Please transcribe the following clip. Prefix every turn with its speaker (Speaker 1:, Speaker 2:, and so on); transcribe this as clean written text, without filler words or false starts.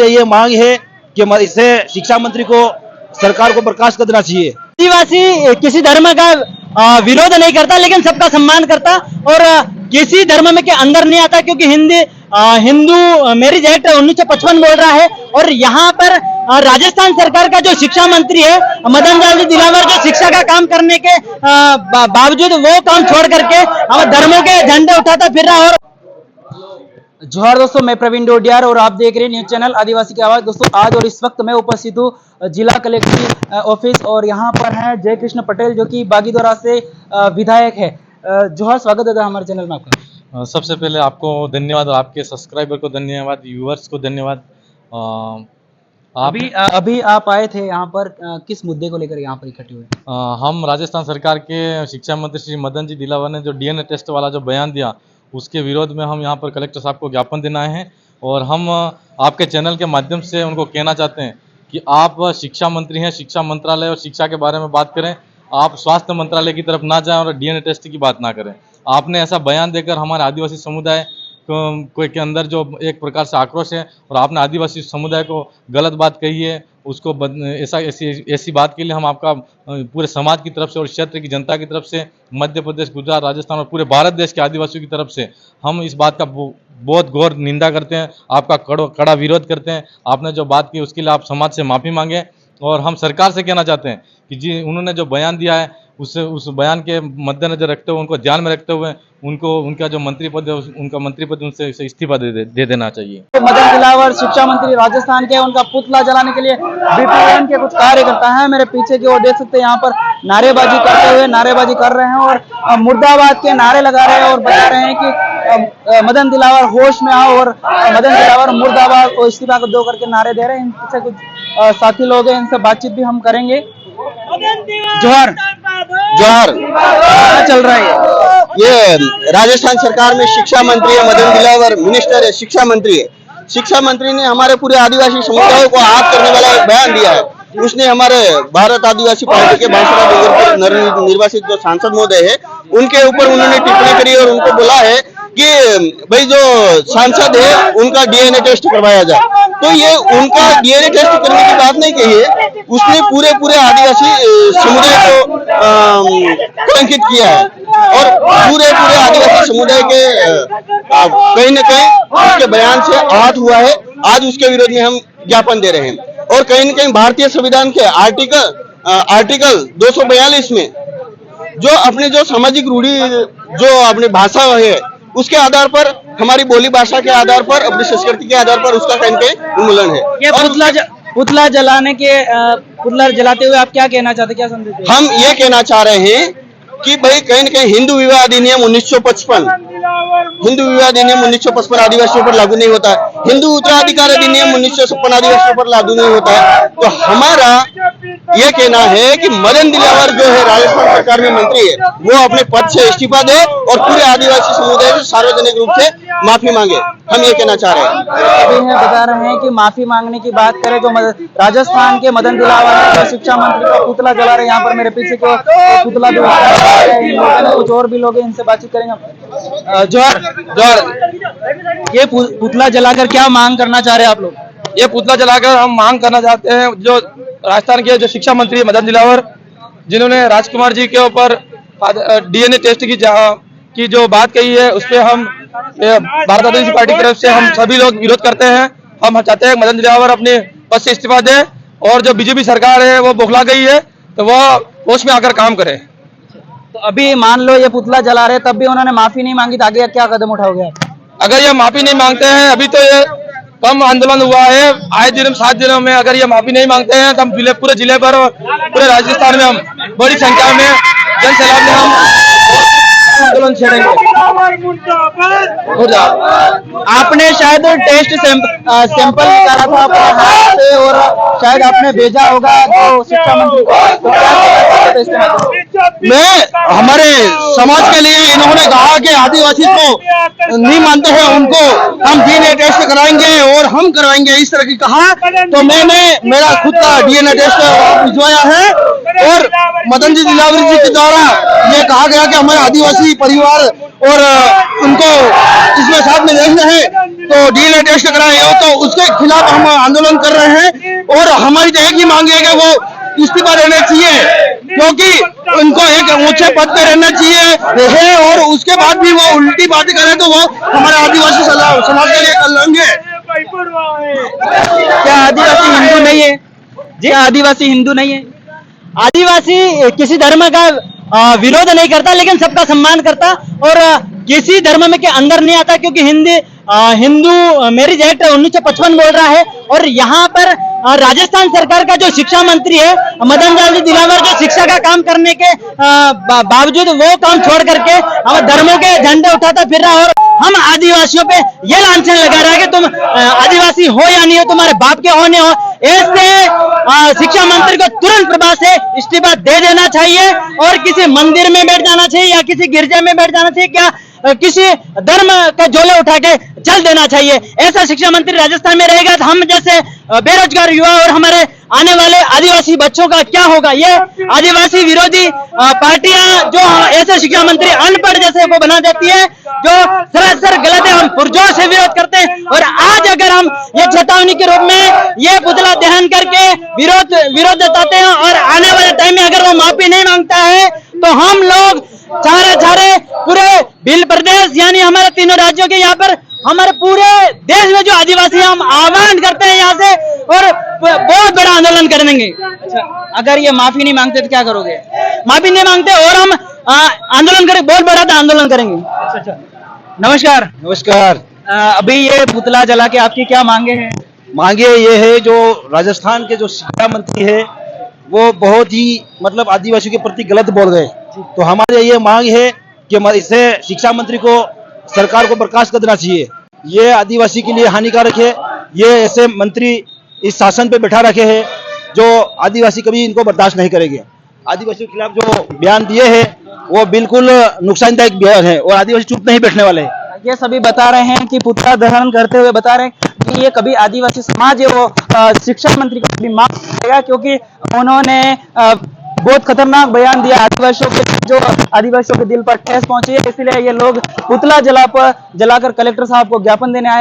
Speaker 1: ये मांग है कि इससे शिक्षा मंत्री को सरकार को बर्खास्त कर देना चाहिए।
Speaker 2: आदिवासी किसी धर्म का विरोध नहीं करता, लेकिन सबका सम्मान करता और किसी धर्म में के अंदर नहीं आता, क्योंकि हिंदू मैरिज एक्ट 1955 बोल रहा है। और यहाँ पर राजस्थान सरकार का जो शिक्षा मंत्री है मदन लाल दिलावर, जो शिक्षा का काम करने के बावजूद वो काम छोड़ करके हम धर्मों के झंडे उठाता फिर रहा। और जोहार दोस्तों, मैं प्रवीण डोडियार और आप देख रहे हैं न्यूज चैनल आदिवासी की आवाज। दोस्तों, आज और इस वक्त मैं उपस्थित हूँ जिला कलेक्टर ऑफिस और यहाँ पर है जय कृष्ण पटेल, जो कि बागीदोरा से विधायक है। जोहार, स्वागत है हमारे चैनल में आपका।
Speaker 3: सबसे पहले आपको धन्यवाद, आपके सब्सक्राइबर को धन्यवाद, व्यूअर्स को धन्यवाद।
Speaker 2: अभी आप आए थे यहाँ पर, किस मुद्दे को लेकर यहाँ पर इकट्ठे हुए?
Speaker 3: हम राजस्थान सरकार के शिक्षा मंत्री श्री मदन जी दिलावर ने जो डीएनए टेस्ट वाला जो बयान दिया, उसके विरोध में हम यहाँ पर कलेक्टर साहब को ज्ञापन देना है। और हम आपके चैनल के माध्यम से उनको कहना चाहते हैं कि आप शिक्षा मंत्री हैं, शिक्षा मंत्रालय और शिक्षा के बारे में बात करें, आप स्वास्थ्य मंत्रालय की तरफ ना जाएं और डीएनए टेस्ट की बात ना करें। आपने ऐसा बयान देकर हमारे आदिवासी समुदाय कोई के अंदर जो एक प्रकार से आक्रोश है और आपने आदिवासी समुदाय को गलत बात कही है, उसको ऐसी बात के लिए हम आपका पूरे समाज की तरफ से और क्षेत्र की जनता की तरफ से, मध्य प्रदेश, गुजरात, राजस्थान और पूरे भारत देश के आदिवासियों की तरफ से हम इस बात का बहुत घोर निंदा करते हैं, आपका कड़ा विरोध करते हैं। आपने जो बात की उसके लिए आप समाज से माफ़ी मांगे। और हम सरकार से कहना चाहते हैं कि जी, उन्होंने जो बयान दिया है उस बयान के मद्देनजर रखते हुए, उनको ध्यान में रखते हुए उनका जो मंत्री पद है उनका मंत्री पद उनसे इस्तीफा दे देना चाहिए।
Speaker 2: मदन दिलावर शिक्षा मंत्री राजस्थान के, उनका पुतला जलाने के लिए बीपीएम के कुछ कार्यकर्ता हैं मेरे पीछे की ओर देख सकते हैं, यहाँ पर नारेबाजी कर रहे हैं और मुर्दाबाद के नारे लगा रहे हैं और बता रहे हैं कि मदन दिलावर होश में आओ और मदन दिलावर मुर्दाबाद को इस्तीफा को दो करके नारे दे रहे हैं। इनसे कुछ साथी लोग हैं, इनसे बातचीत भी हम करेंगे। जोहार
Speaker 1: जोहार।
Speaker 2: क्या चल रहा है?
Speaker 1: ये राजस्थान सरकार में शिक्षा मंत्री है मदन दिलावर, मिनिस्टर है, शिक्षा मंत्री है। शिक्षा मंत्री ने हमारे पूरे आदिवासी समुदाय को आहत करने वाला एक बयान दिया है। उसने हमारे भारत आदिवासी पार्टी के बांसुरा डूंगरपुर निर्वाचित जो सांसद महोदय है उनके ऊपर उन्होंने टिप्पणी करी और उनको बोला है कि भाई जो सांसद है उनका डीएनए टेस्ट करवाया जाए। तो ये उनका डीएनए टेस्ट करने की बात नहीं कही है, उसने पूरे आदिवासी समुदाय को कलंकित किया है और पूरे आदिवासी समुदाय के कहीं न कहीं उसके बयान से आहत हुआ है। आज उसके विरोध में हम ज्ञापन दे रहे हैं और कहीं न कहीं भारतीय संविधान के आर्टिकल 242 में जो अपने जो सामाजिक रूढ़ी जो अपनी भाषा है उसके आधार पर, हमारी बोली भाषा के आधार पर, अपनी संस्कृति के आधार पर उसका कहीं उल्लंघन है।
Speaker 2: ये पुतला जलाते हुए आप क्या कहना चाहते, क्या संदेश?
Speaker 1: हम ये कहना चाह रहे हैं कि भाई कहीं न कहीं हिंदू विवाह अधिनियम 1955 आदिवासियों पर लागू नहीं होता है, हिंदू उत्तराधिकार अधिनियम 1956 आदिवासियों पर लागू नहीं होता है। तो हमारा ये कहना है कि मदन दिलावर जो है राजस्थान सरकार में मंत्री है, वो अपने पद से इस्तीफा दे और पूरे आदिवासी समुदाय से सार्वजनिक रूप से माफी मांगे। हम ये कहना चाह रहे हैं।
Speaker 2: अभी बता रहे हैं कि माफी मांगने की बात करें जो राजस्थान के मदन दिलावर है, शिक्षा मंत्री का पुतला जला रहे हैं। यहाँ पर मेरे पीछे को पुतला भी कुछ और भी लोग हैं, इनसे बातचीत करेंगे। जोहार। ये पुतला जलाकर क्या मांग करना चाह रहे हैं आप लोग?
Speaker 4: ये पुतला जलाकर हम मांग करना चाहते हैं जो राजस्थान के जो शिक्षा मंत्री मदन दिलावर, जिन्होंने राजकुमार जी के ऊपर डीएनए टेस्ट की जो बात कही है, उस पर हम भारत आदिवासी पार्टी की तरफ से हम सभी लोग विरोध करते हैं। हम चाहते हैं मदन दिलावर अपने पद से इस्तीफा दे और जो बीजेपी सरकार है वो बौखला गई है, तो वह होश में आकर काम करे।
Speaker 2: तो अभी मान लो ये पुतला जला रहे, तब भी उन्होंने माफी नहीं मांगी, तो आगे क्या कदम उठाओगे?
Speaker 4: अगर ये माफी नहीं मांगते हैं, अभी तो ये कम आंदोलन हुआ है, आए दिन 7 दिनों में अगर ये माफी नहीं मांगते हैं तो हम पूरे जिले पर और पूरे राजस्थान में हम बड़ी संख्या में जन सैलाब में हम आंदोलन छेड़ेंगे।
Speaker 2: आपने शायद टेस्ट सैंपल निकाला था अपने हाथ से और शायद आपने भेजा होगा तो शिक्षा मंत्री को, तो क्या
Speaker 1: मैं हमारे समाज के लिए इन्होंने कहा कि आदिवासी को नहीं मानते हैं उनको हम डीएनए टेस्ट कराएंगे और हम करवाएंगे, इस तरह की कहा। तो मैंने मेरा खुद का डीएनए टेस्ट भिजवाया है और मदन जी दिलावर जी के द्वारा ये कहा गया कि हमारे आदिवासी परिवार और उनको इसमें साथ में देखना है तो डीएनए टेस्ट कराए हो, तो उसके खिलाफ हम आंदोलन कर रहे हैं। और हमारी तो एक ही मांग है कि वो इस्तीफा देना चाहिए, क्योंकि उनको एक ऊंचे पद पे रहना चाहिए है और उसके बाद भी वो उल्टी बातें करें तो वो हमारे आदिवासी समाज के लिए कलंक है।
Speaker 2: क्या आदिवासी हिंदू नहीं है? जी, आदिवासी हिंदू नहीं है। आदिवासी किसी धर्म का विरोध नहीं करता, लेकिन सबका सम्मान करता और किसी धर्म में के अंदर नहीं आता, क्योंकि हिंदू मैरिज एक्ट 1955 बोल रहा है। और यहाँ पर राजस्थान सरकार का जो शिक्षा मंत्री है मदन लाल जी दिलावर, जो शिक्षा का काम करने के बावजूद वो काम छोड़ करके हम धर्मों के झंडे उठाता फिर रहा और हम आदिवासियों पे ये लांछन लगा रहा है कि तुम आदिवासी हो या नहीं हो, तुम्हारे बाप के हो नहीं हो। ऐसे शिक्षा मंत्री को तुरंत प्रभाव से इस्तीफा दे देना चाहिए और किसी मंदिर में बैठ जाना चाहिए या किसी गिरजे में बैठ जाना चाहिए, क्या किसी धर्म के झोले उठा के चल देना चाहिए। ऐसा शिक्षा मंत्री राजस्थान में रहेगा तो हम जैसे बेरोजगार युवा और हमारे आने वाले आदिवासी बच्चों का क्या होगा। ये आदिवासी विरोधी पार्टियां जो ऐसे शिक्षा मंत्री अनपढ़ जैसे को बना देती है, जो सरासर गलत है, हम पुरजोर से विरोध करते हैं। और आज अगर हम ये चेतावनी के रूप में ये पुतला दहन करके विरोध जताते हैं और आने वाले टाइम में अगर वो माफी नहीं मांगता है तो हम लोग चारे पूरे भील प्रदेश यानी हमारे तीनों राज्यों के यहाँ पर हमारे पूरे देश में जो आदिवासी हम आह्वान करते हैं यहाँ से और बहुत बड़ा आंदोलन करेंगे। अच्छा, अगर ये माफी नहीं मांगते तो क्या करोगे? माफी नहीं मांगते और हम आंदोलन करेंगे, बहुत बड़ा आंदोलन करेंगे। अच्छा, नमस्कार।
Speaker 5: नमस्कार।
Speaker 2: अभी ये पुतला जला के आपकी क्या मांगे हैं?
Speaker 5: मांगे ये है, जो राजस्थान के जो शिक्षा मंत्री है वो बहुत ही मतलब आदिवासियों के प्रति गलत बोल गए। तो हमारे ये मांग है कि इससे शिक्षा मंत्री को सरकार को बर्खास्त कर देना चाहिए। ये आदिवासी के लिए हानिकारक है। ये ऐसे मंत्री इस शासन पे बैठा रखे हैं जो आदिवासी कभी इनको बर्दाश्त नहीं करेंगे। आदिवासियों के खिलाफ जो बयान दिए हैं वो बिल्कुल नुकसानदायक बयान है और आदिवासी चुप नहीं बैठने वाले हैं।
Speaker 2: ये सभी बता रहे हैं कि पुतला दहन करते हुए बता रहे हैं कि ये कभी आदिवासी समाज है वो शिक्षा मंत्री को कभी माफ करेगा, क्योंकि उन्होंने बहुत खतरनाक बयान दिया आदिवासियों के दिल पर ठेस पहुंची है। इसलिए ये लोग पुतला जलाकर कलेक्टर साहब को ज्ञापन देने आए।